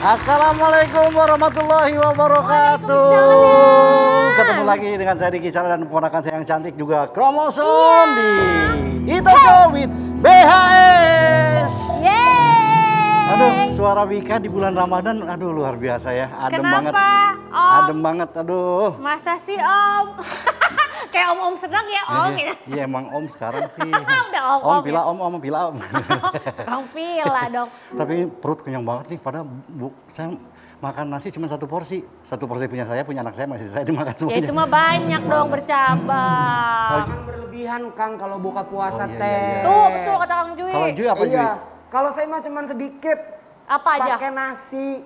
Assalamualaikum warahmatullahi wabarakatuh. Ketemu lagi dengan saya Diki Chandra dan ponakan saya yang cantik juga Kromoson di Ito Show with BHS. Yeay. Aduh, suara Wika di bulan Ramadan, aduh luar biasa ya. Adem Kenapa, banget. Om? Adem banget, aduh. Masa sih Om? Kayak Om senang ya Om? Iya emang Om sekarang sih. Udah Om ya? pila Om pila Om. Bang Pila dong. Tapi perut kenyang banget nih, padahal saya makan nasi cuma satu porsi. Satu porsi punya saya, punya anak saya masih saya dimakan semuanya. Ya itu mah banyak dong bercabang. Jangan berlebihan Kang kalau buka puasa Oh, iya, teh. iya, iya. Tuh betul kata Kang Jui. Kalau Juy apa Juy? Iya. Kalau saya mah cuman sedikit. Apa aja? Pakai nasi,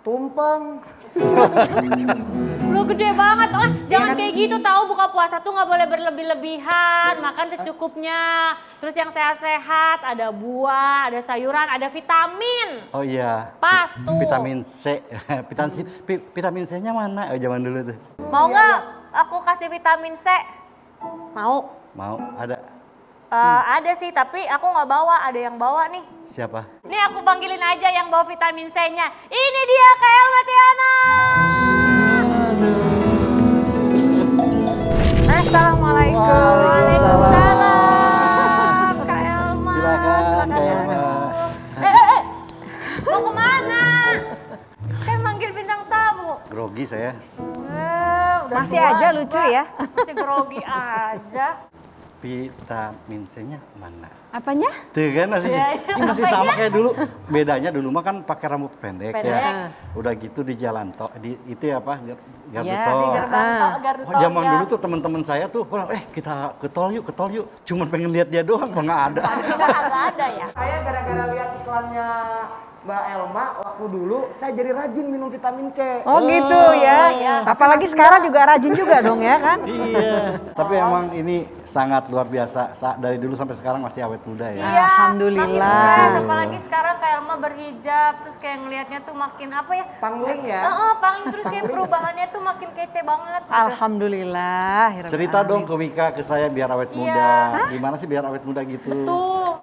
tumpeng. Lu gede banget. Oh, jangan kayak gitu tahu buka puasa tuh nggak boleh berlebih-lebihan. Makan secukupnya. Terus yang sehat-sehat, ada buah, ada sayuran, ada vitamin. Oh iya. Pas tuh. Vitamin C. Vitamin C-nya mana? Oh, zaman dulu tuh. Mau nggak aku kasih vitamin C? Mau. Mau? Ada? Ada sih, tapi aku nggak bawa. Ada yang bawa nih. Siapa? Nih aku panggilin aja yang bawa vitamin C-nya. Ini dia Kak Elma Tiana. Assalamualaikum. Waalaikumsalam. Kak Elma. Silakan Kak Elma. Mau kemana? Kan manggil bintang tamu. Grogi saya. Udah Masih tua aja juga. lucu ya. Masih grogi aja. Vitamin C-nya mana? Apanya? Tuh kan masih, Iya, ini masih sama kayak dulu. Bedanya dulu mah kan pakai rambut pendek, Pendek. ya. Udah gitu di jalan tol, di itu ya apa? Gardu Iya, tol. di Gardu Wah, tol, zaman ya. dulu tuh teman-teman saya tuh, kita ke tol yuk. Cuman pengen lihat dia doang, kok nggak ada. Kita kagak ada ya. Saya gara-gara lihat iklannya Mbak Elma waktu dulu, saya jadi rajin minum vitamin C. Oh gitu ya. iya. Apalagi sekarang juga rajin juga dong ya kan? Iya, tapi emang ini sangat luar biasa. Dari dulu sampai sekarang masih awet muda ya. Iya, Alhamdulillah. makin keren. Apalagi sekarang Kak Elma berhijab, terus kayak ngelihatnya tuh makin apa ya? Pangling ya. Pangling terus kayak perubahannya tuh makin kece banget. Alhamdulillah. Cerita dong ke Wika, ke saya biar awet Iya. muda. Gimana sih biar awet muda gitu? Tuh.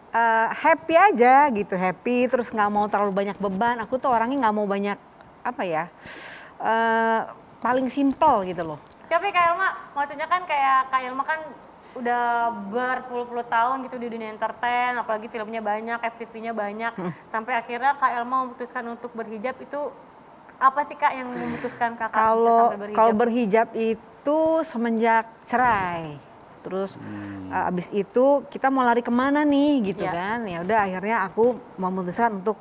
Happy aja gitu, happy terus nggak mau terlalu banyak beban. Aku tuh orangnya nggak mau banyak apa ya, paling simple gitu loh. Tapi Kak Elma, maksudnya kan kayak Kak Elma kan udah berpuluh-puluh tahun gitu di dunia entertain, apalagi filmnya banyak, FTV-nya banyak. Sampai akhirnya Kak Elma memutuskan untuk berhijab itu apa sih Kak yang memutuskan Kakak bisa sampai berhijab? Kalau berhijab itu semenjak cerai. Terus abis itu kita mau lari kemana nih gitu Iya. kan. Ya udah akhirnya aku memutuskan untuk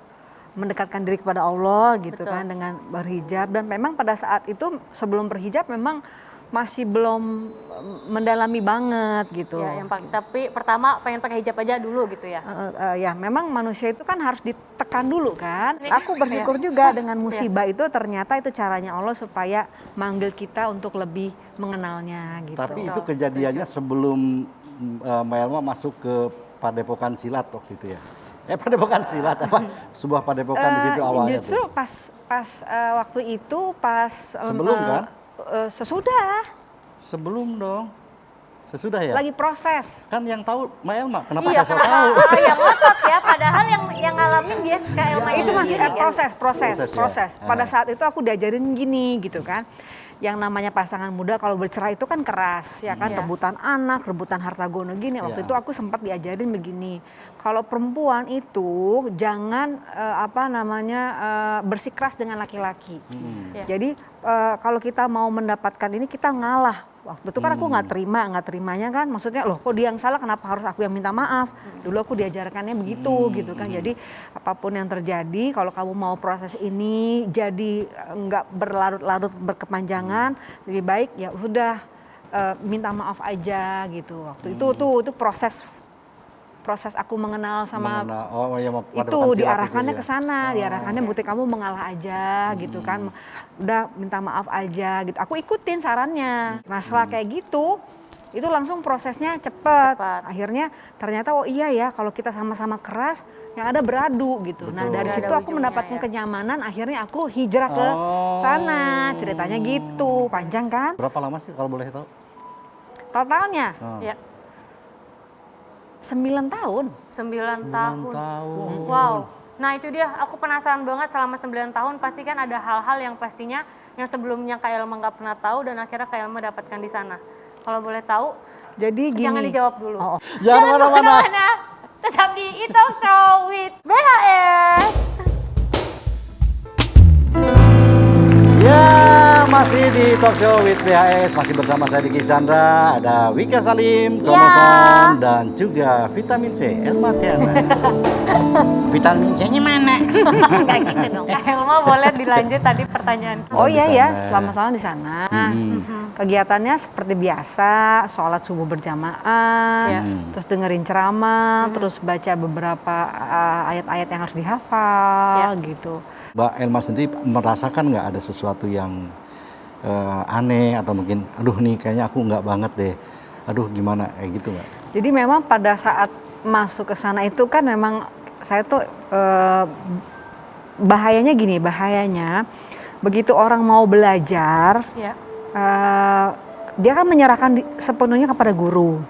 mendekatkan diri kepada Allah gitu Betul. kan dengan berhijab. Dan memang pada saat itu sebelum berhijab memang masih belum mendalami banget gitu. Ya, tapi pertama pengen pakai hijab aja dulu gitu ya. Ya memang manusia itu kan harus ditekan dulu kan. Aku bersyukur juga dengan musibah itu ternyata itu caranya Allah supaya manggil kita untuk lebih mengenalnya gitu. Tapi itu kejadiannya sebelum Mbak Elma masuk ke Padepokan Silat waktu itu ya? Padepokan Silat apa? Sebuah padepokan di situ awalnya Justru tuh. pas waktu itu Sebelum kan? Sesudah. Sebelum dong. Sesudah ya? Lagi proses. Kan yang tahu Mbak Elma, kenapa Iya, saya so tahu? yang ngotot ya, padahal yang ngalamin dia Kak Elma Itu masih sendiri, kan? Proses ya? proses. Pada saat itu aku diajarin gini gitu kan. Yang namanya pasangan muda kalau bercerai itu kan keras ya kan, Iya. rebutan anak, rebutan harta gono gini. Waktu Iya. itu aku sempat diajarin begini. Kalau perempuan itu jangan bersikeras dengan laki-laki. Iya. Jadi kalau kita mau mendapatkan ini kita ngalah. Waktu itu kan aku nggak terimanya kan, maksudnya loh kok dia yang salah kenapa harus aku yang minta maaf. Dulu aku diajarkannya begitu gitu kan. Jadi apapun yang terjadi kalau kamu mau proses ini jadi nggak berlarut-larut berkepanjangan, lebih baik ya sudah minta maaf aja gitu. Waktu itu proses aku mengenal sama itu diarahkannya ke sana, diarahkannya bukti kamu mengalah aja gitu kan, udah minta maaf aja gitu. Aku ikutin sarannya. Nah setelah kayak gitu, itu langsung prosesnya cepet. Akhirnya ternyata oh iya ya kalau kita sama-sama keras, yang ada beradu gitu. Nah dari Ada situ aku ujungnya, mendapatkan ya. kenyamanan, akhirnya aku hijrah ke sana. Ceritanya gitu, panjang kan? Berapa lama sih kalau boleh tahu? Totalnya Ya. 9 tahun. 9 tahun. tahun. Wow. Nah itu dia, aku penasaran banget selama 9 tahun pasti kan ada hal-hal yang pastinya yang sebelumnya Kak Elma nggak pernah tahu dan akhirnya Kak Elma dapatkan di sana. Kalau boleh tahu, Jadi gini. jangan dijawab dulu. Oh, oh. Jangan kemana-mana. Tetap di Italk Show with BHS. Ya, masih di Talk Show with BHS, masih bersama saya Diki Chandra, ada Wika Salim, Kromoson, dan juga Vitamin C, Elma Tiana. Vitamin C-nya mana? Kayak gitu dong. Kak Elma boleh dilanjut tadi pertanyaan. Oh Di iya sana. ya, selama di sana. Kegiatannya seperti biasa, sholat subuh berjamaah, Ya. terus dengerin ceramah, terus baca beberapa ayat-ayat yang harus dihafal gitu. Mbak Elma sendiri merasakan nggak ada sesuatu yang aneh atau mungkin, aduh nih kayaknya aku nggak banget deh, aduh gimana, kayak gitu nggak? Jadi memang pada saat masuk ke sana itu kan memang saya tuh bahayanya gini, bahayanya begitu orang mau belajar, Ya. dia kan menyerahkan sepenuhnya kepada guru.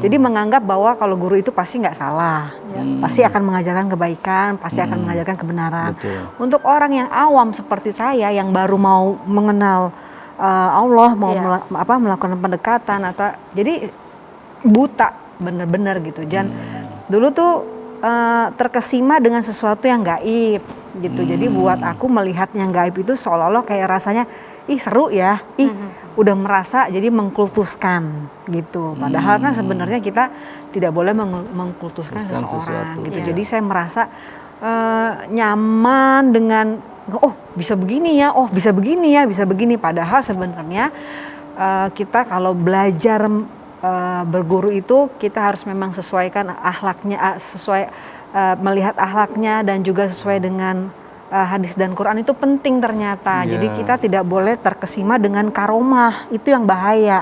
Jadi menganggap bahwa kalau guru itu pasti nggak salah, pasti akan mengajarkan kebaikan, pasti akan mengajarkan kebenaran. Betul. Untuk orang yang awam seperti saya yang baru mau mengenal Allah, mau melakukan pendekatan atau jadi buta bener-bener gitu. Dan dulu tuh terkesima dengan sesuatu yang gaib gitu. Jadi buat aku melihat yang gaib itu seolah-olah kayak rasanya ih seru ya, udah merasa jadi mengkultuskan gitu. Padahal kan sebenarnya kita tidak boleh mengkultuskan seseorang sesuatu. gitu. Iya. Jadi saya merasa nyaman dengan oh bisa begini ya, oh bisa begini ya, bisa begini. Padahal sebenarnya kita kalau belajar berguru itu kita harus memang sesuaikan akhlaknya, melihat akhlaknya dan juga sesuai dengan hadis dan Quran itu penting ternyata. Yeah. Jadi kita tidak boleh terkesima dengan karomah, itu yang bahaya.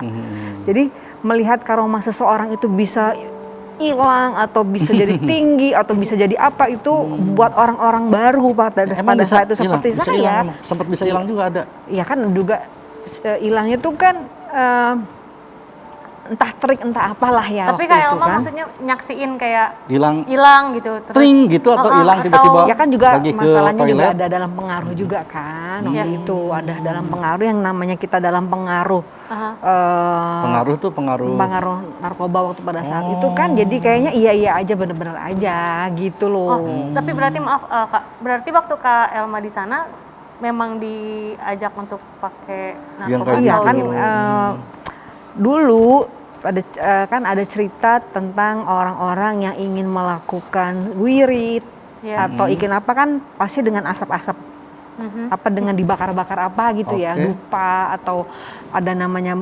Jadi melihat karomah seseorang itu bisa hilang atau bisa jadi tinggi atau bisa jadi apa itu buat orang-orang baru pada saat itu seperti saya. Sempat bisa hilang juga ada. Ya kan juga hilangnya tuh kan entah trik entah apalah ya. Tapi waktu Kak itu Elma kan. maksudnya nyaksiin kayak Hilang hilang gitu. Terus, tring gitu atau hilang tiba-tiba Ya kan juga lagi ke masalahnya juga toilet. ada dalam pengaruh juga kan waktu Iya. itu ada dalam pengaruh yang namanya kita dalam pengaruh Pengaruh tuh pengaruh. pengaruh narkoba waktu pada saat itu kan jadi kayaknya iya aja bener-bener aja gitu loh. Tapi berarti maaf Kak, berarti waktu Kak Elma di sana memang diajak untuk pakai Yang narkoba? kayak Iya gitu. kan dulu kan ada cerita tentang orang-orang yang ingin melakukan wirid Iya. atau ingin apa kan pasti dengan asap-asap apa dengan dibakar-bakar apa gitu ya, Oke. dupa atau ada namanya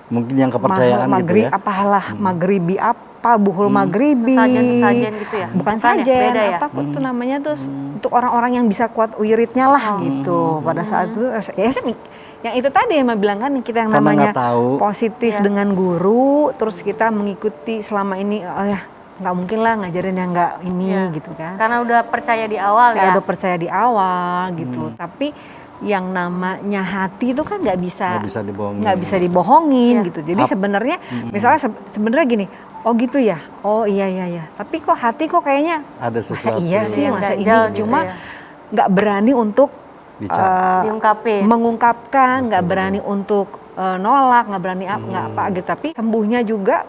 Mungkin yang kepercayaan gitu maghrib ya. apalah maghribi apa buhul maghribi Sesajen gitu ya? bukan Bukan ya? sajen Beda ya? apa kok tuh namanya tuh untuk orang-orang yang bisa kuat wiridnya lah gitu pada saat itu ya saya yang itu tadi yang bilang kan kita yang Karena namanya nggak tahu. positif Iya. dengan guru terus kita mengikuti selama ini oh ya nggak mungkin lah ngajarin yang nggak ini Iya. gitu kan. Karena udah percaya di awal Saya ya? udah percaya di awal gitu. Tapi yang namanya hati itu kan nggak bisa dibohongin Iya. gitu. Jadi sebenarnya misalnya sebenarnya gini, oh gitu ya, oh iya. Tapi kok hati kok kayaknya Ada masa sesuatu. iya sih, Yang masa ini ganjal gitu cuma ya. nggak berani untuk Diungkapin. mengungkapkan, nggak berani untuk nolak, nggak berani nggak apa gitu. Tapi sembuhnya juga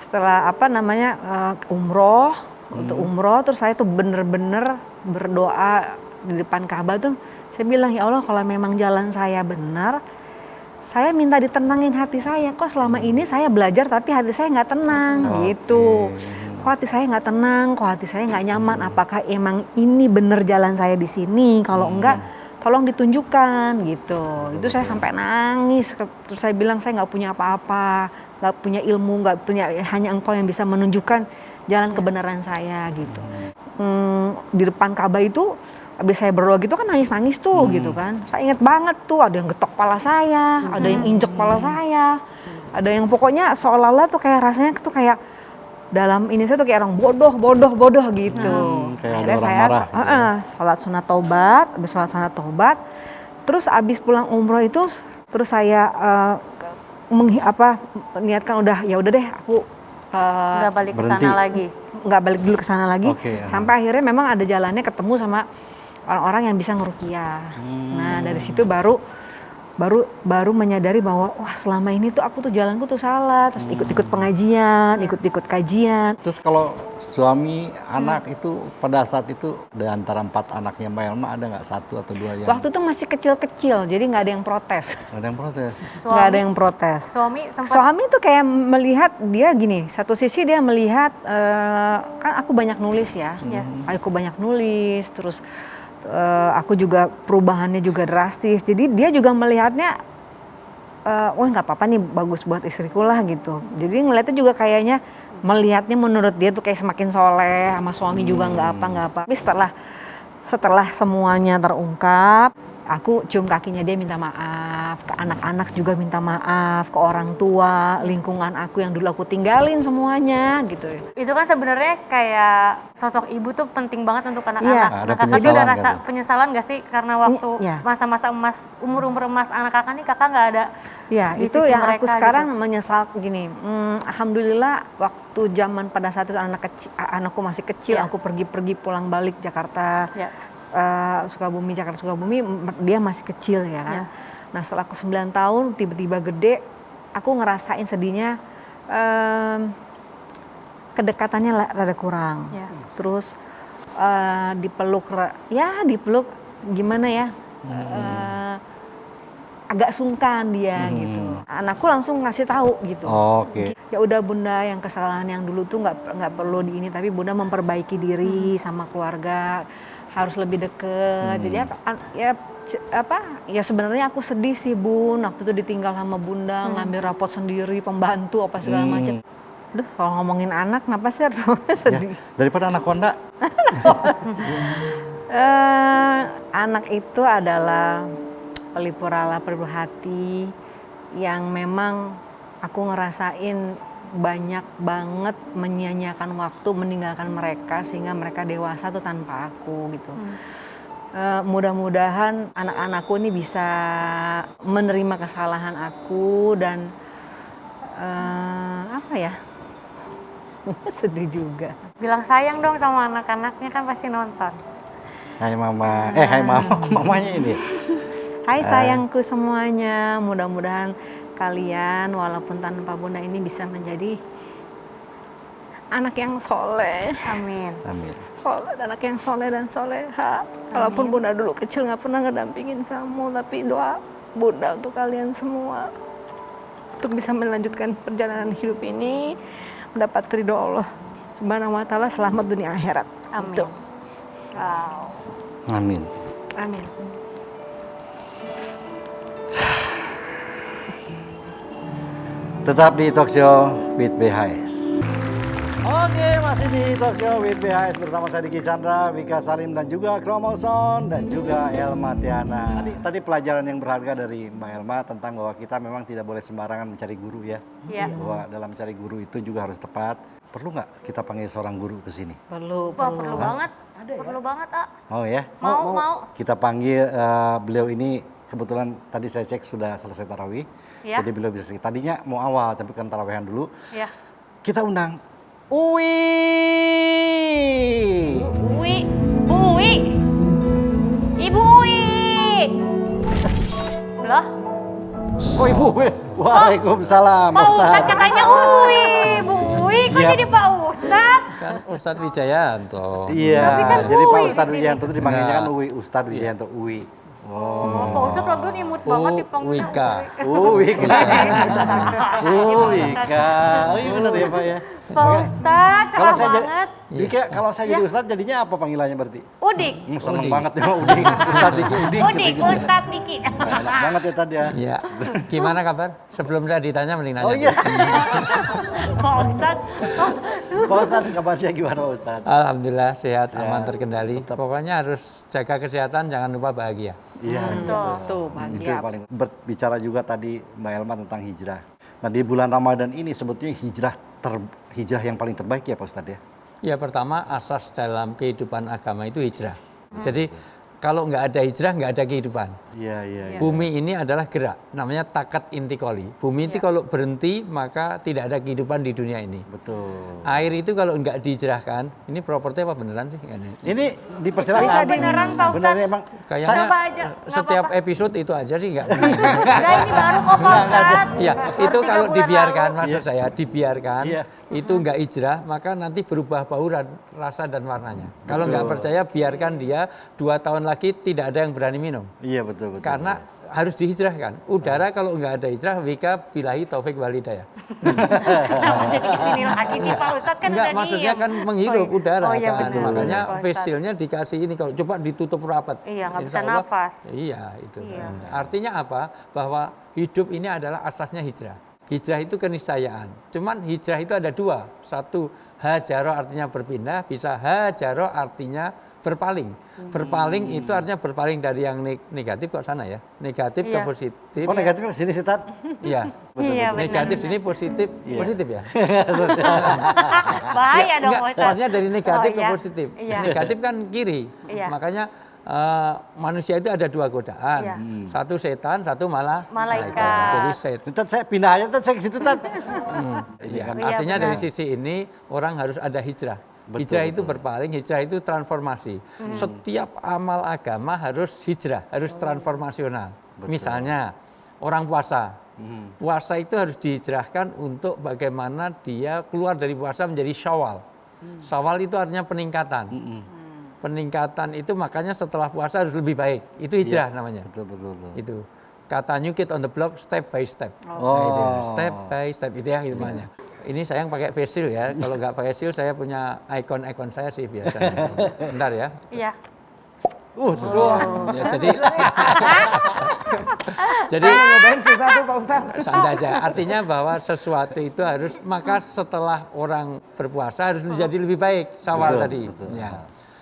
setelah umroh, untuk umroh terus saya tuh bener-bener berdoa di depan Ka'bah tuh saya bilang ya Allah kalau memang jalan saya benar saya minta ditenangin hati saya kok selama ini saya belajar tapi hati saya nggak tenang gitu kok hati saya nggak tenang kok hati saya nggak nyaman apakah emang ini bener jalan saya di sini kalau enggak tolong ditunjukkan gitu itu saya sampai nangis terus saya bilang saya nggak punya apa-apa nggak punya ilmu nggak punya hanya engkau yang bisa menunjukkan jalan kebenaran saya gitu di depan Ka'bah itu habis saya berdoa gitu kan nangis-nangis tuh gitu kan. Saya inget banget tuh ada yang getok kepala saya, ada yang injek kepala saya. Ada yang pokoknya seolah-olah tuh kayak rasanya tuh kayak dalam ini saya tuh kayak orang bodoh gitu. Kayak ada Akhirnya orang saya marah gitu ya. sholat sunat taubat, habis sholat sunat taubat. Terus abis pulang umroh itu terus saya niatkan udah ya udah deh aku Nggak balik ke berhenti. sana lagi. nggak balik dulu ke sana lagi. Oke, Sampai akhirnya memang ada jalannya ketemu sama orang-orang yang bisa ngeruqyah. Nah dari situ baru menyadari bahwa wah selama ini tuh aku tuh jalanku tuh salah. Terus ikut-ikut pengajian, ikut-ikut kajian. Terus kalau suami, anak itu pada saat itu di antara 4 anaknya Mbak Elma ada nggak 1 atau 2 yang Waktu itu masih kecil-kecil, jadi nggak ada yang protes. nggak ada yang protes? Nggak ada yang protes. Suami sempat Suami tuh kayak melihat dia gini, satu sisi dia melihat kan aku banyak nulis ya, aku banyak nulis, terus aku juga perubahannya juga drastis, jadi dia juga melihatnya, wah nggak apa-apa nih bagus buat istriku lah gitu. Jadi ngeliatnya juga kayaknya melihatnya menurut dia tuh kayak semakin soleh, sama suami juga nggak apa. Tapi setelah semuanya terungkap, aku cium kakinya dia minta maaf, ke anak-anak juga minta maaf, ke orang tua, lingkungan aku yang dulu aku tinggalin semuanya gitu. itu kan sebenarnya kayak sosok ibu tuh penting banget untuk anak-anak. Iya. Ada Nah, kakak juga penyesalan udah kan rasa tuh? penyesalan gak sih karena waktu Iya. masa-masa emas, umur-umur emas anak kakak nih kakak nggak ada Ya di itu sisi yang mereka aku sekarang gitu. menyesal gini. Alhamdulillah waktu zaman pada saat itu anakku masih kecil, Iya. aku pergi pulang balik Jakarta. Ya. Sukabumi, Jakarta Sukabumi, dia masih kecil ya kan. Ya. Nah setelah aku 9 tahun tiba-tiba gede, aku ngerasain sedihnya kedekatannya rada kurang. Ya. Terus dipeluk gimana ya, agak sungkan dia gitu. Anakku langsung ngasih tahu gitu. Oke. Ya udah bunda, yang kesalahan yang dulu tuh nggak perlu di ini, tapi bunda memperbaiki diri sama keluarga, harus lebih deket. Jadi ya sebenarnya aku sedih sih bun, waktu itu ditinggal sama bunda, ngambil rapot sendiri, pembantu apa segala macam. Duh kalau ngomongin anak kenapa sih harus sedih? Ya, daripada anaconda. Anak itu adalah pelipurala pelipur hati yang memang aku ngerasain banyak banget menyia-nyiakan waktu meninggalkan mereka sehingga mereka dewasa tuh tanpa aku gitu. Mudah-mudahan anak-anakku ini bisa menerima kesalahan aku dan apa ya, sedih juga. Bilang sayang dong sama anak-anaknya kan pasti nonton. Hai mama, hai mama, mamanya ini. Hai sayangku semuanya, mudah-mudahan kalian walaupun tanpa bunda ini bisa menjadi anak yang soleh. Amin. Amin. Anak yang soleh dan soleha. Walaupun bunda dulu kecil nggak pernah ngedampingin kamu, tapi doa bunda untuk kalian semua untuk bisa melanjutkan perjalanan hidup ini, mendapat ridho Allah Subhanahu wa taala, selamat dunia akhirat. Amin. Gitu. Wow. Amin. Amin. Tetap di Talk Show with BHS. Oke, masih di Talk Show with BHS bersama saya Diki Chandra, Wika Salim dan juga Kromoson dan juga Elma Tiana. Tadi pelajaran yang berharga dari Mbak Elma tentang bahwa kita memang tidak boleh sembarangan mencari guru ya. Iya. Bahwa dalam mencari guru itu juga harus tepat. Perlu nggak kita panggil seorang guru ke sini? Perlu. Wah, perlu banget. Perlu banget, Ah. Mau ya? Mau. Kita panggil beliau ini, kebetulan tadi saya cek sudah selesai tarawih. Ya. Jadi beliau bisa, tadinya mau awal tapi kan tarawihan dulu. Ya. Kita undang Uwi. Uwi. Ibu Uwi. Loh, Oh Ibu Uwi. Waalaikumsalam Pak Ustadz Ustaz. katanya Uwi. Bu Uwi kok Iya. jadi Pak Ustadz? Kan Ustadz Wijayanto. Iya, Tapi kan jadi Pak Uwi Ustadz di sini. Wijayanto itu dipanggilnya kan Enggak. Uwi, Ustadz Wijayanto Uwi. Oh, Pak Ustadz lagi imut banget dipanggil Wika. Wika. Wika. Oh iya benar ya Pak ya. Pak Ustadz, Kalau cerah saya jadi, banget. Wika, kalau saya jadi Ustadz jadinya apa panggilannya berarti? Udik. Seneng Udik. banget ya Udik. Ustadz Diki Udik. Udik, gitu. Ustadz Diki. Enak banget ya tadi ya. Iya. Gimana kabar? Sebelum saya ditanya mending nanya. Oh iya. Pak Ustadz. Pak Ustadz kabarnya gimana Pak Ustadz? Alhamdulillah sehat, aman, terkendali. Pokoknya harus jaga kesehatan, jangan lupa bahagia. Iya. Tuh, Itu yang paling berbicara juga tadi Mbak Elma tentang hijrah. Nah di bulan Ramadan ini sebetulnya hijrah yang paling terbaik ya Pak Ustadz ya? Ya pertama asas dalam kehidupan agama itu hijrah. Jadi Kalau nggak ada hijrah, nggak ada kehidupan. Iya, iya, iya. Bumi ini adalah gerak, namanya takat intikoli. Bumi itu kalau berhenti, maka tidak ada kehidupan di dunia ini. Betul. Air itu kalau nggak dihijrahkan, ini properti apa beneran sih? Ini dipersilakan. Bisa beneran, Pak Ustadz. Beneran emang. Kayaknya Coba aja, nggak setiap apa-apa. episode itu aja sih nggak. Enggak, ini baru kok Pak Ustadz. Iya, Baru itu 3 kalau bulan dibiarkan, lalu. maksud saya dibiarkan, Iya. itu nggak hijrah, maka nanti berubah bau, rasa dan warnanya. Kalau nggak percaya, biarkan dia 2 tahun lagi tidak ada yang berani minum. Iya, betul, betul. Karena harus dihijrahkan. Udara kalau nggak ada hijrah, wika bilahi taufik walidayah. Kenapa jadi kesini lagi nih Pak Ustadz kan Enggak, udah maksudnya diem. kan menghirup Oh, iya. udara Oh iya kan. benar. Makanya Pak Ustadz. face shield-nya dikasih ini, kalau coba ditutup rapat. Iya, nggak Insya bisa Allah, nafas. Iya, itu. Iya. Artinya apa? Bahwa hidup ini adalah asasnya hijrah. Hijrah itu keniscayaan. Cuman hijrah itu ada 2. Satu, hajaro artinya berpindah, bisa hajaro artinya berpaling. Berpaling itu artinya berpaling dari yang negatif ke sana ya. Negatif ke Iya. positif. Oh, negatifnya sini sih, Tat. Iya. Iya, benar. Negatif sini positif. Positif ya? Bahaya dong Enggak, Pak Ustadz. maksudnya dari negatif Oh, ke iya. positif. Iya. Negatif kan kiri. Iya. Makanya manusia itu ada 2 godaan. Iya. Satu setan, satu Malaikat. Jadi setan. Tat, saya pindah aja, Tat. Saya ke situ, Tat. Iya. Iya, Artinya benar. dari sisi ini orang harus ada hijrah. Betul, Hijrah itu betul. berpaling, hijrah itu transformasi. Setiap amal agama harus hijrah, harus transformasional. Misalnya orang puasa. Puasa itu harus dihijrahkan untuk bagaimana dia keluar dari puasa menjadi syawal. Syawal itu artinya peningkatan. Peningkatan itu makanya setelah puasa harus lebih baik. Itu hijrah namanya. Betul, betul, betul. Itu kata new kid on the block, step by step. Oh. Nah, itu, step by step itu ya namanya. Ini sayang pakai face shield ya. Kalau nggak pakai shield saya punya ikon saya sih biasanya. Bentar ya. Iya. Ya, jadi Nyobain susah tuh Pak Ustadz. santai aja. Artinya bahwa sesuatu itu harus, maka setelah orang berpuasa harus menjadi lebih baik. Syawal Betul, tadi. betul. Ya.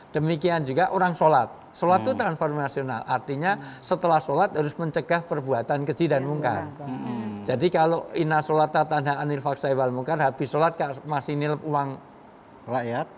Demikian juga orang sholat. Sholat itu transformasional. Artinya setelah sholat harus mencegah perbuatan keji dan mungkar. Jadi kalau inna sholata tanha anil faksai wal mungkar, habis sholat masih nilai uang Rakyat.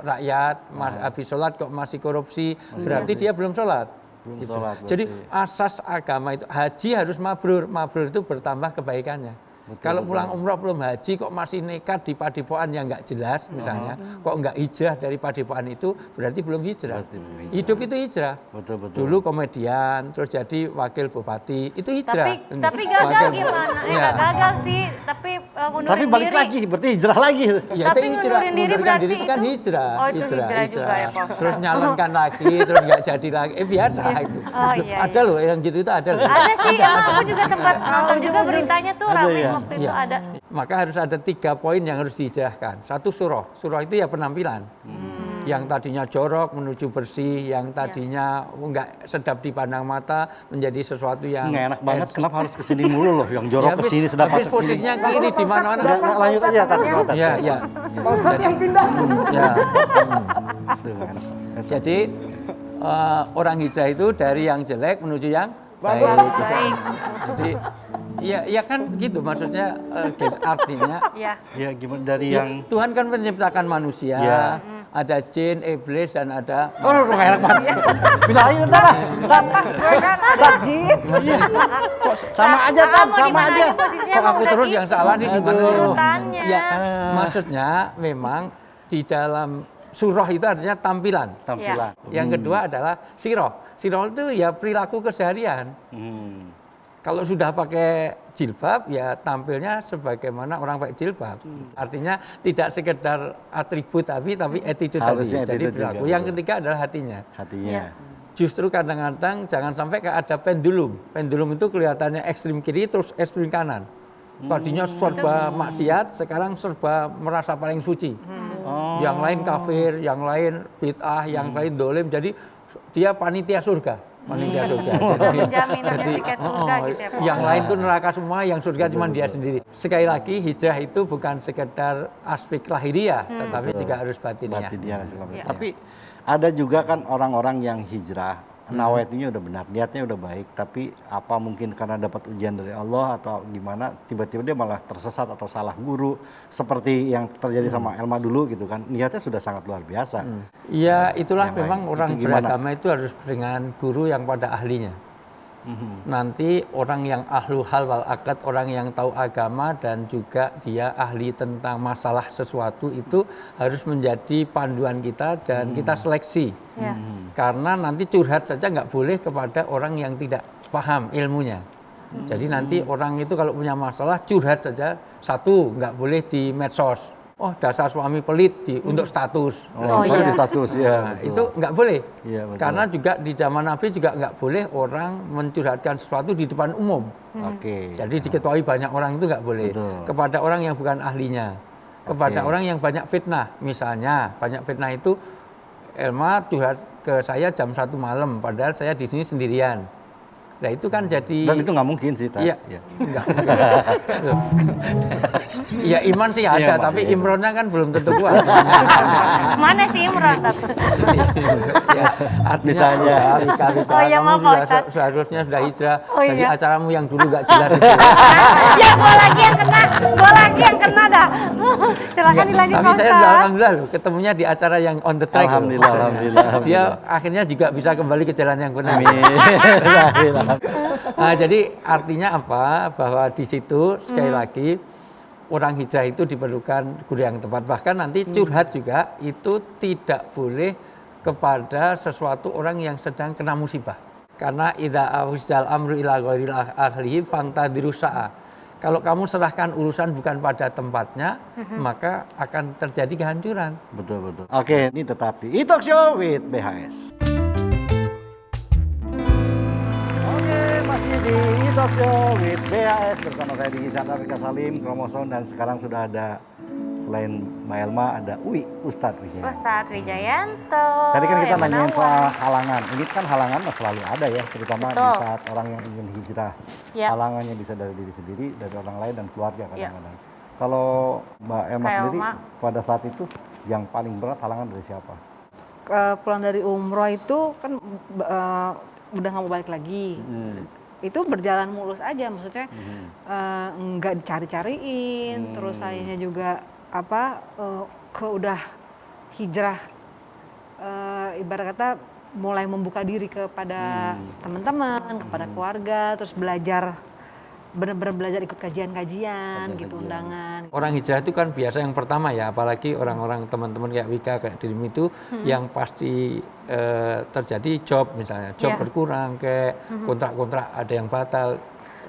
rakyat, habis sholat kok masih korupsi, berarti dia belum sholat. Belum Gitu. sholat, Jadi berarti. asas agama itu, haji harus mabrur, mabrur itu bertambah kebaikannya. Kalau pulang umroh belum haji kok masih nekat di padepokan yang nggak jelas misalnya, kok nggak hijrah dari padepokan itu, berarti belum hijrah. Berarti belum hijrah. Hidup itu hijrah. Betul, betul. Dulu komedian, terus jadi wakil bupati, itu hijrah. Tapi gagal Wakil- gimana? Iya. Nggak gagal sih, tapi ngundurin Tapi balik diri. lagi, berarti hijrah lagi. Ya, Tapi itu hijrah, ngundurin diri mundurkan berarti diri itu kan itu- hijrah. Oh, itu hijrah juga ya, Pak. Terus nyalonkan lagi, terus nggak jadi lagi. Biasa itu. Oh, iya, Ada loh yang gitu itu ada loh. Ada sih, aku juga sempat nonton juga beritanya tuh Ada ramai ya? waktu itu Iya. ada. Maka harus ada 3 poin yang harus dihijrahkan. Satu surah. Surah itu ya penampilan. Yang tadinya jorok menuju bersih, yang tadinya nggak sedap dipandang mata menjadi sesuatu yang Nggak enak banget, kenapa harus kesini mulu loh? Yang jorok habis- kesini, sedap habis kesini. posisinya kiri di mana-mana. Nggak, lanjut aja, Tat. Ya, ya. Pak Ustadz yang pindah. Ya. Aduh, nggak enak. Jadi orang hijrah itu dari yang jelek menuju yang baik. Baik. Jadi ya kan gitu maksudnya, artinya Ya. Ya gimana dari ya, yang... Tuhan kan menciptakan manusia, Ya. ada jin, iblis dan ada Oh, nggak enak banget. Pindah lagi ntar lah. kok, Sama aja, Tat. Mau Sama dimana aja. lagi posisinya kok mau aku udah terus gitu. yang salah sih gimana sih? Tanya. Ya, maksudnya memang di dalam surah itu artinya tampilan. Tampilan. Yang kedua adalah siroh. Siroh itu ya perilaku keseharian. Hmm. Kalau sudah pakai jilbab, ya tampilnya sebagaimana orang pakai jilbab. Artinya tidak sekedar atribut tapi attitude Harusnya tadi. Jadi attitude perilaku. juga, Yang betul. ketiga adalah hatinya. Hatinya. Justru kadang-kadang jangan sampai kayak ada pendulum. Pendulum itu kelihatannya ekstrim kiri terus ekstrim kanan. Tadinya serba maksiat, sekarang serba merasa paling suci. Oh. Yang lain kafir, yang lain bid'ah, yang lain dolim. Jadi dia panitia surga. Panitia surga. Jaminan tiket surga gitu ya, Pak. Yang lain tuh neraka semua, yang surga cuma dia sendiri. Sekali lagi hijrah itu bukan sekedar aspek lahiriah, tetapi juga harus batiniah. Batin dia dan segala macam. Iya. Tapi ada juga kan orang-orang yang hijrah nawaitunya udah benar, niatnya udah baik, tapi apa mungkin karena dapat ujian dari Allah atau gimana, tiba-tiba dia malah tersesat atau salah guru, seperti yang terjadi sama Elma dulu gitu kan, niatnya sudah sangat luar biasa. Ya itulah yang memang lain. orang Itu gimana? beragama itu harus dengan guru yang pada ahlinya. Nanti orang yang ahlu hal wal akad, orang yang tahu agama dan juga dia ahli tentang masalah sesuatu itu harus menjadi panduan kita dan kita seleksi. Ya. Karena nanti curhat saja nggak boleh kepada orang yang tidak paham ilmunya. Jadi nanti orang itu kalau punya masalah curhat saja, satu nggak boleh di medsos. Oh dasar suami pelit untuk status. Oh, Nah, itu iya. di status ya. Nah, itu nggak boleh. Iya, betul. Karena juga di zaman Nabi juga nggak boleh orang mencurhatkan sesuatu di depan umum. Oke. Jadi diketahui banyak orang itu nggak boleh. Betul. Kepada orang yang bukan ahlinya. Kepada Oke. orang yang banyak fitnah. Misalnya banyak fitnah itu Elma curhat ke saya jam 1 malam, padahal saya di sini sendirian. Nah itu kan jadi. Dan itu nggak mungkin sih, Tad. Iya, Iya. enggak. Iya iman sih ada, Iya, Pak, tapi iya. imronnya kan belum tentu kuat. Mana sih Imron? Ya, artinya, Misalnya. Rika, Oh iya, kamu maaf, Pak sudah Ustadz. seharusnya sudah hijrah Oh dari iya. acaramu yang dulu nggak jelas itu. Ya gua lagi yang kena, gua lagi yang kena dah. Silakan Ya, dilanjut tapi Pak saya Ustadz. alhamdulillah loh, ketemunya di acara yang on the track. loh. Alhamdulillah, alhamdulillah, Dia alhamdulillah. akhirnya juga bisa kembali ke jalan yang benar. Amin. Alhamdulillah. Nah, jadi artinya apa? Bahwa di situ sekali lagi orang hijrah itu diperlukan guru yang tepat. Bahkan nanti curhat juga itu tidak boleh kepada sesuatu orang yang sedang kena musibah. Karena idza awsdal amru ila ghairil ahlihi fantadiru sa'a. Kalau kamu serahkan urusan bukan pada tempatnya, maka akan terjadi kehancuran. Betul, betul. Oke, ini tetap di E-Talk Show with BHS. Oke, masih di E-Talk Show with BHS bersama saya Diki Chandra, Rika Salim, Kromoson, dan sekarang sudah ada selain Mbak Elma ada Ustadz Wijaya. Ustadz Wijayanto. Tadi kan kita yang nanyain menawan. soal halangan. Ini kan halangan mah selalu ada ya, terutama di Betul. saat orang yang ingin hijrah. Ya. Halangannya bisa dari diri sendiri, dari orang lain dan keluarga Ya. kadang-kadang. Kalau Mbak Elma Kayak sendiri Elma. pada saat itu yang paling berat halangan dari siapa? Pulang dari umroh itu kan udah nggak mau balik lagi. Itu berjalan mulus aja, maksudnya nggak dicari-cariin. Terus sayanya juga udah hijrah, ibarat kata mulai membuka diri kepada teman-teman, kepada keluarga, terus belajar, benar-benar belajar ikut kajian-kajian gitu, undangan. Orang hijrah itu kan biasa yang pertama ya, apalagi orang-orang teman-teman kayak Wika, kayak dirimu itu yang pasti terjadi job misalnya, job Iya. berkurang, kayak kontrak-kontrak ada yang batal.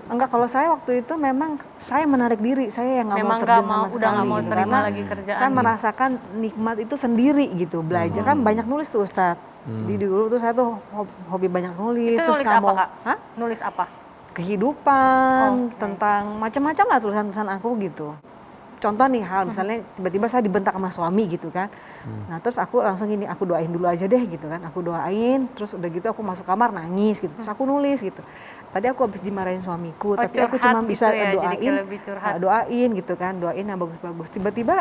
Enggak, kalau saya waktu itu memang saya menarik diri, saya yang nggak mau Memang terjun nggak mau, sama udah sekali nggak mau gitu. terima Karena lagi kerjaan. saya merasakan nikmat itu sendiri gitu, belajar kan banyak nulis tuh Ustadz. Di dulu tuh saya tuh hobi banyak nulis, Itu terus nulis nggak apa mau, Kak? hah? Nulis apa? Kehidupan, Oke. tentang macam-macam lah tulisan-tulisan aku gitu. Contoh nih hal misalnya tiba-tiba saya dibentak sama suami gitu kan. Nah terus aku langsung gini, aku doain dulu aja deh gitu kan. Aku doain, terus udah gitu aku masuk kamar nangis gitu. Terus aku nulis gitu. Tadi aku habis dimarahin suamiku, Oh, tapi aku curhat cuma bisa gitu ya, jadi doain, kayak lebih curhat. doain gitu kan, doain yang bagus-bagus. Tiba-tiba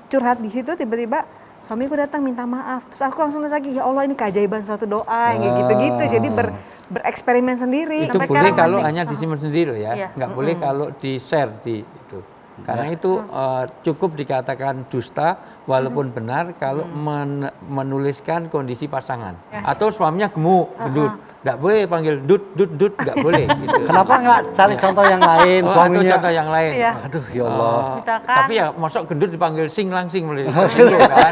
curhat di situ, tiba-tiba suamiku datang minta maaf. Terus aku langsung nulis lagi, ya Allah ini keajaiban suatu doa, kayak gitu-gitu. Jadi bereksperimen sendiri. Itu Sampai boleh sekarang kalau masih. hanya disimpan sendiri loh ya, Iya. nggak boleh kalau di share di itu. Karena itu cukup dikatakan dusta walaupun benar kalau menuliskan kondisi pasangan. Atau suaminya gemuk, gendut, nggak boleh panggil dut, nggak boleh. Gitu. Kenapa nggak cari contoh yang lain? Oh, atau Suaminya. contoh yang lain. Iya. Aduh, ya Allah. Misalkan- Tapi ya mosok gendut dipanggil sing langsing mulai tersinggung kan.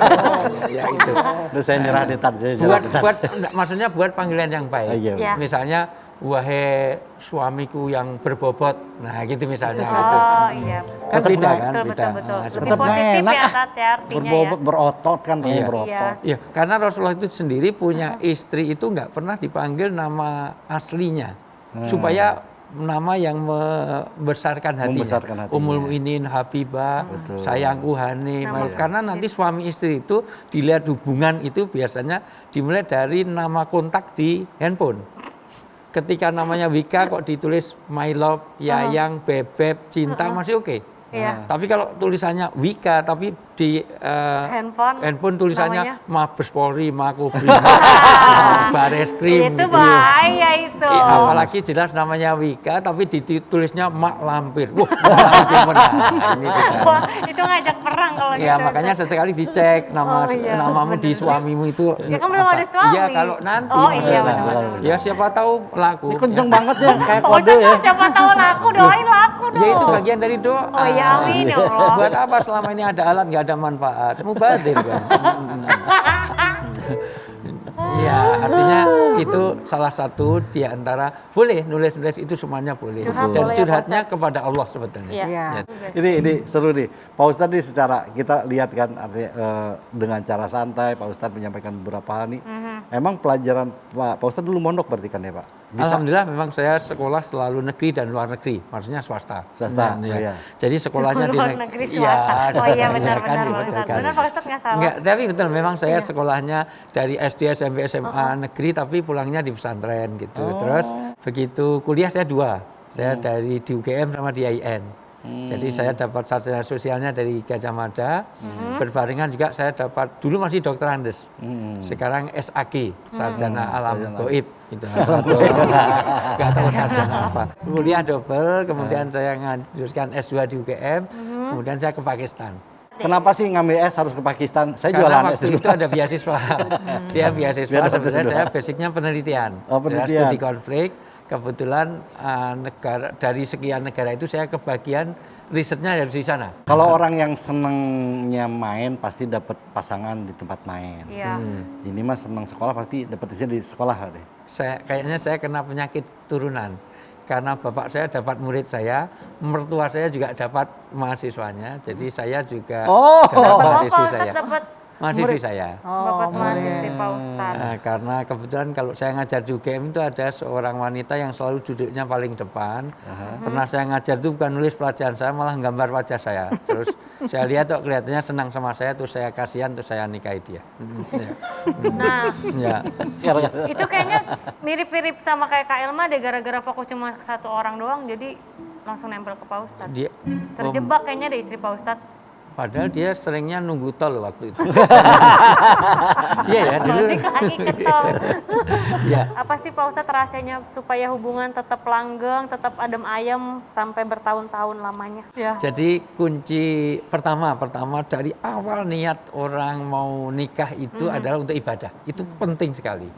Ya itu. Udah saya nyerah deh, Tad. Saya nyerah Buat deh, Tad. enggak, maksudnya buat panggilan yang baik. Iya. Iya. Misalnya wahai suamiku yang berbobot. Nah, gitu misalnya gitu. Oh iya. Kan Tetap beda nggak- kan, Betul, beda. betul, betul. Nah, Lebih seperti- Tetap nggak positif enak, ya Tat ya artinya Berbobot, berotot kan, namanya Iya. berotot. Iya, karena Rasulullah itu sendiri punya istri itu nggak pernah dipanggil nama aslinya, supaya nama yang membesarkan hatinya. Membesarkan hatinya. Ummul Mukminin, Habibah, Betul. sayangku Hani. Nama- Karena nanti suami istri itu dilihat hubungan itu biasanya dimulai dari nama kontak di handphone. Ketika namanya Wika kok ditulis my love, Yayang, Bebek, Cinta masih oke. Iya. Tapi kalau tulisannya Wika tapi di Handphone tulisannya namanya? Mabes Polri, Makobrimob. Bareskrim Itu gitu. bahaya itu. Apalagi jelas namanya Wika tapi ditulisnya Mak Lampir. Wah, Mak Lampir benar. Ini kita. Wah, itu ngajak perang kalau Ya gitu. makanya sesekali dicek Oh, iya, namamu di bener. suamimu itu. Ya kan belum apa. ada suami. Iya kalau nanti. Oh iya Nah, benar-benar. Ya siapa tahu laku. Ini kenceng ya. banget ya, kayak Oh, kode ya. siapa tahu laku, doain laku dong. Ya itu bagian dari doa. Oh ya amin ya Allah. Buat apa selama ini ada alat nggak ada manfaat? Mubadir kan. Ya artinya itu salah satu di antara boleh nulis-nulis itu semuanya boleh. Curhat Dan boleh ya, curhatnya kepada Allah sebetulnya. Iya. Iya. Ini seru nih, Pak Ustadz nih secara kita lihat kan artinya dengan cara santai Pak Ustadz menyampaikan beberapa hal nih. Emang pelajaran Pak Ustadz dulu mondok berarti kan ya Pak? Alhamdulillah memang saya sekolah selalu negeri dan luar negeri, maksudnya swasta. Swasta, Ya. iya. Jadi sekolahnya di Luar negeri swasta. Oh iya benar-benar Pak Ustadz. Benar Pak Ustadz nggak salah. Enggak, tapi betul memang saya sekolahnya dari SD, SMP, SMA negeri tapi pulangnya di pesantren gitu. Terus begitu kuliah saya dua. Saya dari di UGM sama di IAIN. Jadi saya dapat sarjana sosialnya dari Gajah Mada. Berbarengan juga saya dapat dulu masih dokter Andes. Sekarang SAG, sarjana alam goib gitu. Enggak tahu sarjana apa. Kuliah double, kemudian saya ngajukan S2 di UGM, kemudian saya ke Pakistan. Kenapa sih ngambil S harus ke Pakistan? Saya Karena jualan S waktu dulu. itu ada beasiswa. Dia beasiswa, Biar dapat sebenarnya beasiswa. saya basicnya penelitian. Oh, Saya penelitian. studi konflik. Kebetulan negara dari sekian negara itu saya kebagian risetnya dari sana. Kalau orang yang senengnya main pasti dapat pasangan di tempat main. Iya. Ini mah seneng sekolah pasti dapat di sekolah deh. Kayaknya saya kena penyakit turunan. Karena bapak saya dapat murid saya, mertua saya juga dapat mahasiswanya, jadi saya juga Oh. dapat Bapak mahasiswi Ustadz saya. dapat Mahasiswi saya. Bapak mahasiswi Pak Ustadz. Nah, karena kebetulan kalau saya ngajar di UGM itu ada seorang wanita yang selalu duduknya paling depan. Pernah saya ngajar itu bukan nulis pelajaran saya, malah gambar wajah saya. Terus saya lihat kok kelihatannya senang sama saya, terus saya kasihan, terus saya nikahi dia. Nah, Ya. itu kayaknya mirip-mirip sama kayak Kak Elma deh, gara-gara fokus cuma ke satu orang doang, jadi langsung nempel ke Pak Ustadz. Dia, Terjebak kayaknya deh istri Pak Ustadz. padahal dia seringnya nunggu tol waktu itu. Iya ya, dulu. Balik lagi ke tol. Ya. Apa sih Pak Ustadz rahasianya supaya hubungan tetap langgeng, tetap adem ayem sampai bertahun-tahun lamanya? Ya. Jadi kunci pertama dari awal niat orang mau nikah itu adalah untuk ibadah. Itu penting sekali.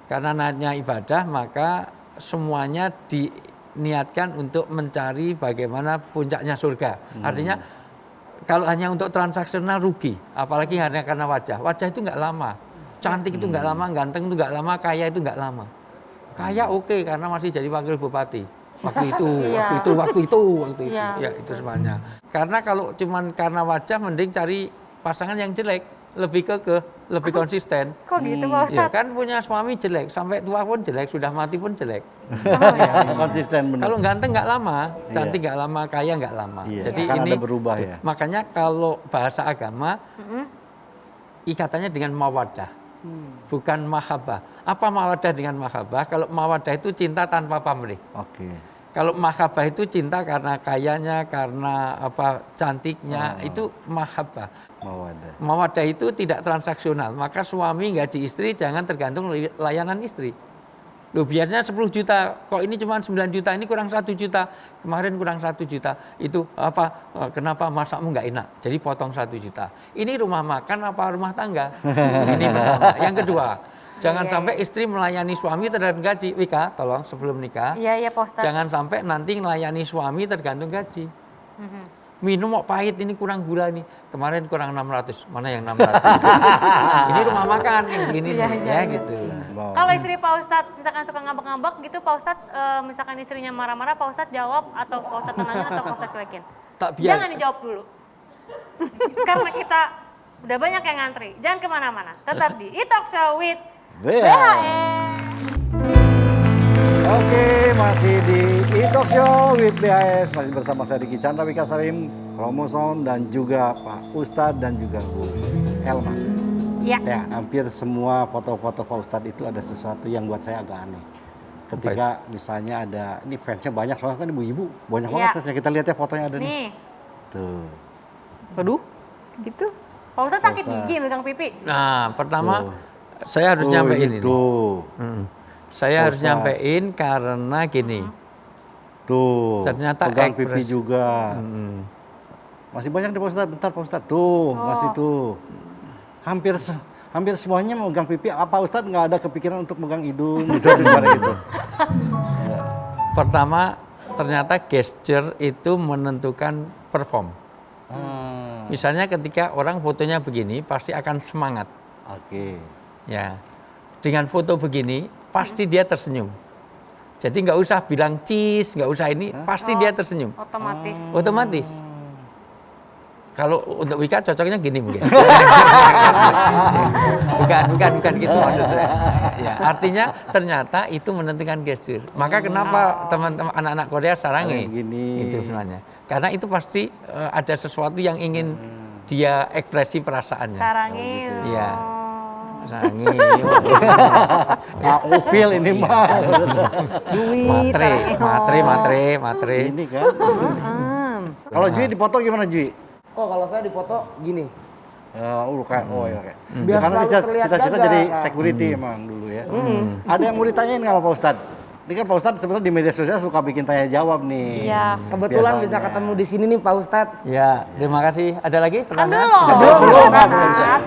Karena niatnya ibadah, maka semuanya diniatkan untuk mencari bagaimana puncaknya surga. Artinya kalau hanya untuk transaksional rugi, apalagi hanya karena wajah. Wajah itu nggak lama, cantik itu nggak lama, ganteng itu nggak lama, kaya itu nggak lama. Kaya oke, karena masih jadi wakil bupati. Waktu itu, waktu itu. Iya. Ya itu semuanya. Karena kalau cuman karena wajah, mending cari pasangan yang jelek, lebih lebih konsisten. Kok gitu Pak Ya Ustadz? kan punya suami jelek, sampai tua pun jelek, sudah mati pun jelek. Konsisten benar. Kalau ganteng nggak lama, cantik nggak lama, kaya nggak lama. Iya, Jadi akan ini ada berubah ya. Makanya kalau bahasa agama ikatannya dengan mawaddah, bukan mahabbah. Apa mawaddah dengan mahabbah? Kalau mawaddah itu cinta tanpa pamrih. Oke. Kalau mahabbah itu cinta karena kayanya, karena apa cantiknya, itu mahabbah. Mawadah. Mawaddah itu tidak transaksional, maka suami gaji istri jangan tergantung layanan istri. Loh biarnya 10 juta, kok ini cuma 9 juta, ini kurang 1 juta, kemarin kurang 1 juta, itu apa, kenapa masakmu nggak enak, jadi potong 1 juta. Ini rumah makan apa rumah tangga? Ini pertama. Yang kedua, jangan sampai istri melayani suami tergantung gaji. Wika, tolong sebelum nikah, Iya, iya Pak Ustadz. jangan sampai nanti melayani suami tergantung gaji. Minum kok pahit, ini kurang gula nih. Kemarin kurang 600, mana yang 600? Ini rumah makan yang begini nih, ya gitu. Wow. Kalau istri Pak Ustadz misalkan suka ngambek-ngambek gitu, Pak Ustadz misalkan istrinya marah-marah, Pak Ustadz jawab atau Pak Ustadz tenangin atau Pak Ustadz cuekin? Tak biar. Jangan dijawab dulu. Karena kita udah banyak yang ngantri. Jangan kemana-mana. Tetap di e-talk show with BHS. Oke, masih di e-talk show with BHS. Masih bersama saya Diki Chandra Wika Salim, Romoson, dan juga Pak Ustadz dan juga Bu Elma. Ya. Ya, hampir semua foto-foto Pak Ustadz itu ada sesuatu yang buat saya agak aneh. Ketika misalnya ada, ini fansnya banyak, soalnya kan ibu-ibu. Banyak banget, kan. Kita lihat ya fotonya ada nih. Nih, Tuh. Waduh, gitu. Pak Ustadz sakit gigi megang pipi. Nah, pertama Tuh. saya harus nyampein ini. Tuh. Saya harus Ustadz. nyampein karena gini. Tuh. Ternyata pegang pipi ekspres. juga. Masih banyak nih Pak Ustadz, bentar Pak Ustadz. Tuh, masih tuh. Hampir semuanya megang pipi. Apa Ustadz nggak ada kepikiran untuk megang hidung gitu gimana gitu? Pertama, ternyata gesture itu menentukan perform. Misalnya ketika orang fotonya begini, pasti akan semangat. Oke. Ya, dengan foto begini, pasti dia tersenyum. Jadi nggak usah bilang cheese, nggak usah ini, pasti dia tersenyum. Otomatis. Otomatis. Kalau untuk Wika cocoknya gini mungkin. bukan gitu maksud saya. Ya, artinya ternyata itu menentukan gesture. Maka kenapa teman-teman anak-anak Korea sarangi Gini. itu sebenarnya. Karena itu pasti ada sesuatu yang ingin dia ekspresi perasaannya. Sarangi. Iya. Sarangi. Nah, upil ini mah. Duit, Matre. Ini kan. Kalau Jui dipoto gimana Jui? Oh, kalau saya dipoto gini. Kayak ya kayak. Biar Karena selalu terlihat cita-cita gagah, jadi Kak. security emang dulu ya. Ada yang mau ditanyain nggak sama Pak Ustadz? Ini kan Pak Ustadz sebenarnya di media sosial suka bikin tanya jawab nih. Iya. Kebetulan Biasanya. bisa ketemu di sini nih Pak Ustadz. Ya, terima kasih. Ada lagi Kan pertanyaan? belum. Belum.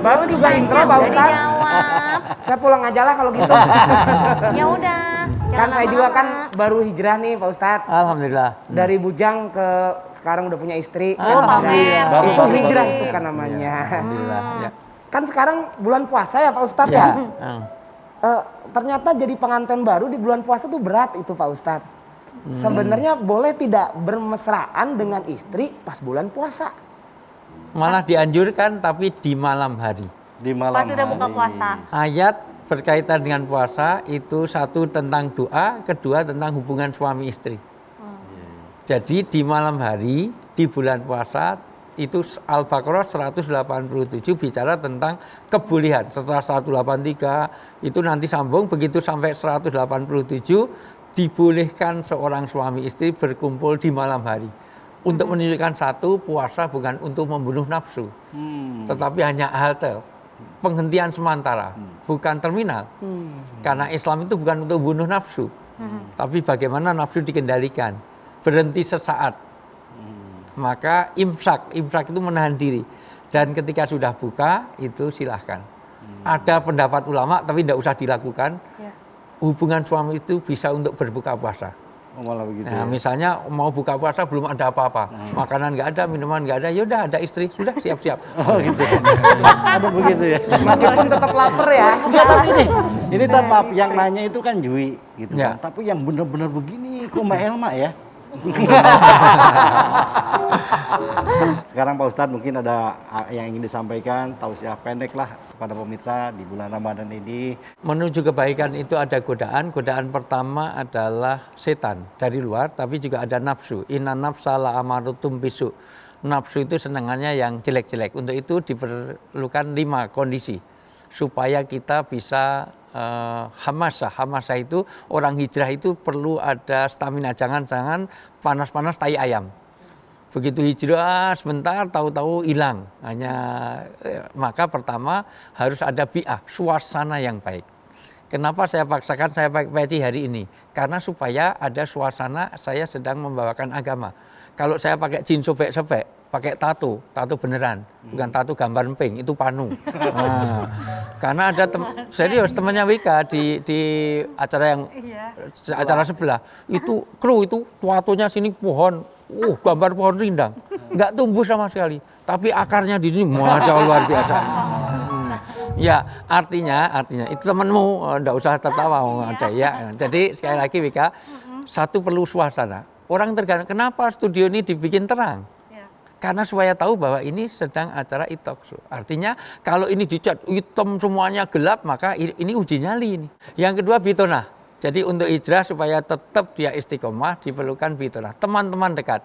Baru juga intro Pak Ustadz. Jawab. Saya pulang aja lah kalau gitu. Ya udah. Kan jangan saya juga lama-lama. kan baru hijrah nih Pak Ustadz. Alhamdulillah. Dari bujang ke sekarang udah punya istri. Oh, pamer. Baru- Itu baru- hijrah baru. itu kan namanya. Alhamdulillah. Ya. Kan sekarang bulan puasa ya Pak Ustadz Ya. ya. Ternyata jadi pengantin baru di bulan puasa tuh berat itu Pak Ustadz. Sebenarnya boleh tidak bermesraan dengan istri pas bulan puasa? Malah dianjurkan tapi di malam hari. Di malam Pas sudah buka hari. puasa. Ayat berkaitan dengan puasa itu satu tentang doa, kedua tentang hubungan suami istri. Jadi di malam hari di bulan puasa itu Al-Baqarah 187 bicara tentang kebolehan. Setelah 183 itu nanti sambung begitu sampai 187 dibolehkan seorang suami istri berkumpul di malam hari. Untuk menunjukkan satu, puasa bukan untuk membunuh nafsu. Tetapi hanya halte, penghentian sementara, bukan terminal. Karena Islam itu bukan untuk bunuh nafsu. Tapi bagaimana nafsu dikendalikan. Berhenti sesaat. Maka imsak itu menahan diri. Dan ketika sudah buka, itu silahkan. Ada pendapat ulama, tapi tidak usah dilakukan. Ya. Hubungan suami itu bisa untuk berbuka puasa. Oh, malah begitu. Nah, Ya. misalnya mau buka puasa belum ada apa-apa, makanan nggak ada, minuman nggak ada, yaudah ada istri, sudah siap-siap. Oh gitu. Ada begitu ya. Meskipun tetap lapar ya. Enggak, tapi ini tetap yang nanya itu kan Jui gitu Ya. kan. Tapi yang benar-benar begini kok Mbak Elma ya? Sekarang Pak Ustadz mungkin ada yang ingin disampaikan, tausiah pendek lah kepada pemirsa di bulan Ramadan ini. Menuju kebaikan itu ada godaan. Godaan pertama adalah setan dari luar, tapi juga ada nafsu. Inna nafsa la amarutum bisu. Nafsu itu senangannya yang jelek-jelek. Untuk itu diperlukan 5 kondisi supaya kita bisa hamasah. Hamasah itu orang hijrah itu perlu ada stamina. Jangan panas-panas tai ayam. Begitu hijrah sebentar tahu-tahu hilang. Maka pertama harus ada bi'ah, suasana yang baik. Kenapa saya paksakan saya pakai peci hari ini? Karena supaya ada suasana saya sedang membawakan agama. Kalau saya pakai jin sobek-sobek, pakai tato beneran, bukan tato gambar emping, itu panu. Nah, karena ada serius temannya Wika di acara yang acara sebelah, itu kru itu tatonya sini pohon, gambar pohon rindang, nggak tumbuh sama sekali, tapi akarnya di sini, masya Allah luar biasa. Ya, artinya itu temanmu, enggak usah tertawa ada ya. Jadi sekali lagi Wika, satu perlu suasana. Orang tergantung kenapa studio ini dibikin terang? Ya. Karena supaya tahu bahwa ini sedang acara e-talkshow. Artinya kalau ini dicat hitam semuanya gelap, maka ini uji nyali ini. Yang kedua bitonah. Jadi untuk hijrah supaya tetap dia istiqomah diperlukan bitonah. Teman-teman dekat.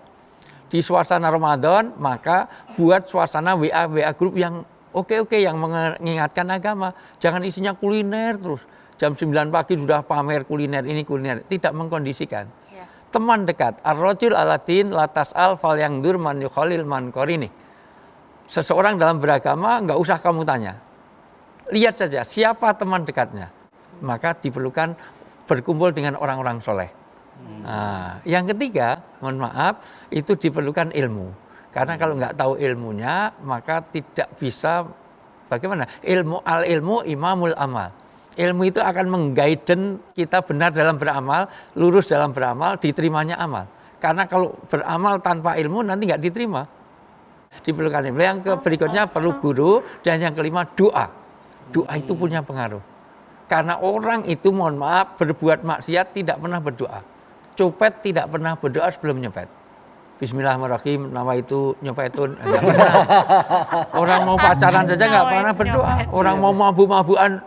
Di suasana Ramadan, maka buat suasana WA grup yang oke yang mengingatkan agama. Jangan isinya kuliner terus. Jam 9 pagi sudah pamer kuliner, ini kuliner. Tidak mengkondisikan. Ya. Teman dekat. Ar-rajul aladin latas al fal yang dur man yukhalil man korini. Seseorang dalam beragama nggak usah kamu tanya. lihat saja siapa teman dekatnya. Maka diperlukan berkumpul dengan orang-orang soleh. Nah, yang ketiga, mohon maaf, itu diperlukan ilmu. Karena kalau nggak tahu ilmunya, maka tidak bisa, bagaimana? Ilmu imamul amal. Ilmu itu akan mengguiden kita benar dalam beramal, lurus dalam beramal, diterimanya amal. Karena kalau beramal tanpa ilmu nanti nggak diterima. Diperlukan ilmu. Yang berikutnya perlu guru, dan yang kelima doa. Doa itu punya pengaruh. Karena orang itu, mohon maaf, berbuat maksiat tidak pernah berdoa. Copet tidak pernah berdoa sebelum nyopet. Bismillahirrahmanirrahim, nama itu nyopetun, enggak pernah. Orang mau pacaran saja nggak pernah berdoa. Orang mau mabuk-mabukan,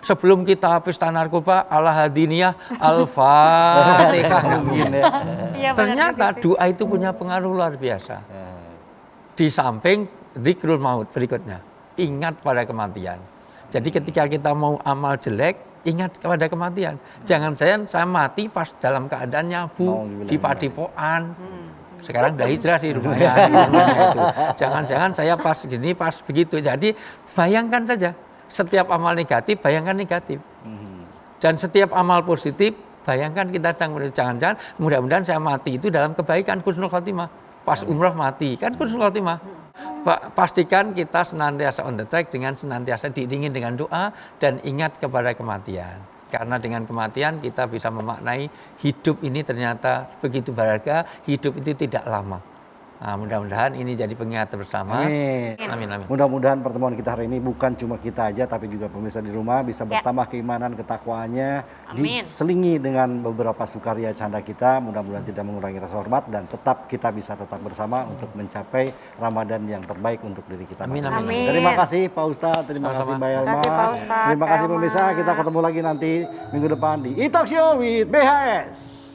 sebelum kita pesta narkoba, al-hadiniyah, al-fatihah. Nggak mungkin. Iya, benar Ternyata juga sih. doa itu punya pengaruh luar biasa. Di samping dzikrul maut berikutnya, ingat pada kematian. Jadi ketika kita mau amal jelek, ingat kepada kematian. Jangan saya mati pas dalam keadaan nyabu di padepokan. Sekarang udah hijrah sih rumahnya itu. Jangan-jangan saya pas gini, pas begitu. Jadi bayangkan saja, setiap amal negatif, bayangkan negatif. Dan setiap amal positif, bayangkan kita jangan-jangan mudah-mudahan saya mati itu dalam kebaikan, husnul khotimah. Pas umrah mati, kan husnul khotimah. Pastikan kita senantiasa on the track dengan senantiasa diiringi dengan doa dan ingat kepada kematian. Karena dengan kematian kita bisa memaknai hidup ini ternyata begitu berharga, hidup itu tidak lama. Nah, mudah-mudahan ini jadi pengingat bersama. Amin. Amin, amin. Mudah-mudahan pertemuan kita hari ini bukan cuma kita aja, tapi juga pemirsa di rumah bisa bertambah keimanan, ketakwaannya, Amin. diselingi dengan beberapa sukaria canda kita. Mudah-mudahan tidak mengurangi rasa hormat dan tetap kita bisa tetap bersama untuk mencapai Ramadan yang terbaik untuk diri kita Amin, masing-masing. amin. Terima kasih Pak Ustadz, terima kasih Sama-sama. Mbak Elma. Terima kasih, Pak Ustadz, Terima kasih Elma. pemirsa, kita ketemu lagi nanti minggu depan di E-Talk Show with BHS.